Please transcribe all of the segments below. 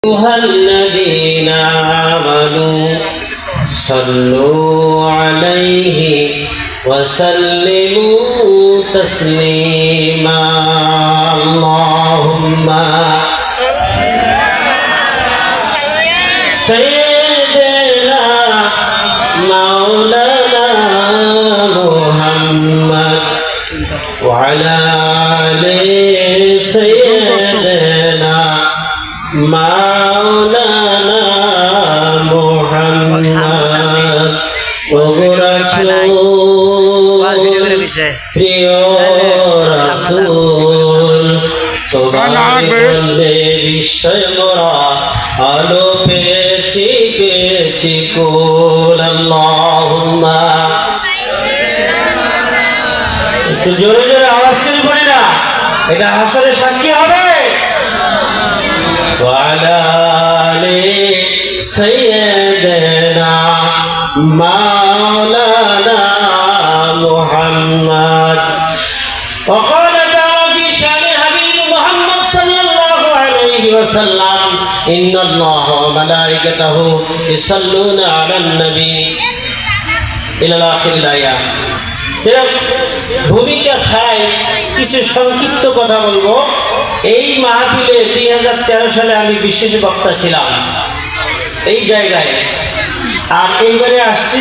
أيها الذين آمنوا صلوا عليه وسلموا تسليما اللهم سيدنا مولانا محمد وعلى آل سيدنا مولانا محمد প্রিয় রাসূল তোমার বন্দে বিস্ময় মোরা আলো পেয়েছি কুল আল্লাহুম্মা একটু জোরে জোরে আওয়াজ করে বলি না, এটা হাসরে সাক্ষী হবে। وعلى آل سيدنا مولانا محمد وقال تعالى في شأن حبيب محمد صلى الله عليه وسلم إن الله وملائكته يصلون على النبي إلى آخر الآية। ভূমিকা ছাই কিছু সংক্ষিপ্ত কথা বলবো। এই মাহফিলে 2013 সালে আমি বিশেষ বক্তা ছিলাম এই জায়গায়, আর এইবারে আসছি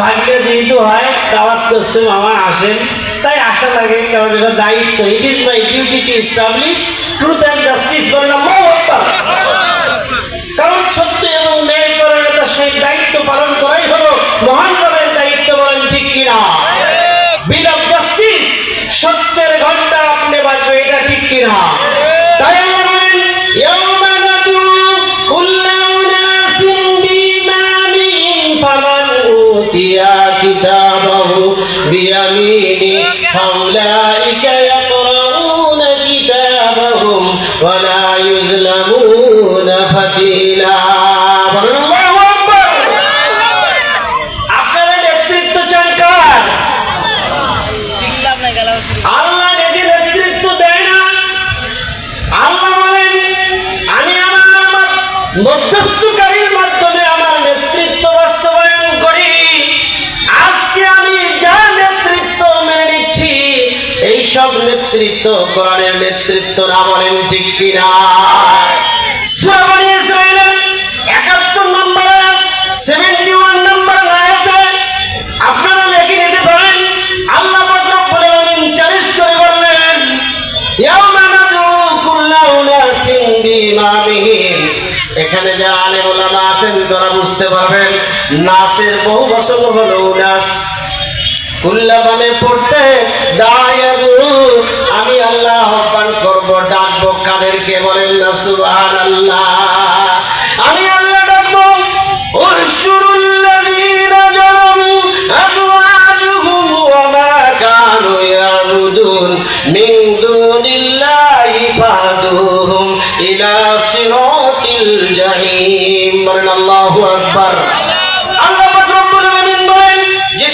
ভাগ্য যেহেতু হয় দাওয়াত করছে মামা আসেন, তাই আশা লাগে, কারণ এটা দায়িত্ব। It is my duty to establish truth and justice, কারণ সত্য এবং ন্যায় পরায়ণতা সেই দায়িত্ব পালন করাই হলো মহান রবের দায়িত্ব, বলেন ঠিক কিনা? বিল অফ জাস্টিস, সত্যের ঘন্টা আপনি বাজবে, এটা ঠিক কিনা? তাই আমরা বলেন ইয়াউমা নাদু কুল্লা উনাসিন বিইমামিহিম ফামান উতিয়া কিতাবাহু বিয়ামিনি ফাউলাইকা ইয়াকরাউনা কিতাবাহুম ওয়া লা ইউজলামুনা ফাতিলা। আল্লাহ নিজে নেতৃত্ব দেয় না। আল্লাহ বলেন আমি আমার মধ্যস্থকারীর মাধ্যমে আমার নেতৃত্ব বাস্তবায়ন করি। আজকে আমি যা নেতৃত্ব মেনে নিচ্ছি, এই সব নেতৃত্ব কোরআনের নেতৃত্ব না, বলেন ঠিক কিনা? সূরা বনী ইসরাঈলের 71 নম্বর আয়াত 71 নম্বর আয়াতে আপনারা লিখে নিতে পারেন। আল্লাহ এখানে যারা আলেম ওলামা আছেন তারা বুঝতে পারবেন, নাসের বহু বছর হলো নাস কুল্লা মানে পড়তে দায়াবু, আমি আল্লাহ আহ্বান করব, ডাকবো কাদেরকে? বলেন না সুবহানাল্লাহ। আমি আল্লাহ ডাকবো উরশুরুল্লাযীনা জালামু আযওয়াজুহুম ওয়া মা কানু ইয়াবুদুন মিন দুনিল্লাহি ফাহদুহুম ইলা সিরাতিল জাহিম। বলেন আল্লাহু আকবার। আল্লাহ পাক রব্বুল আলামিন বলেন যে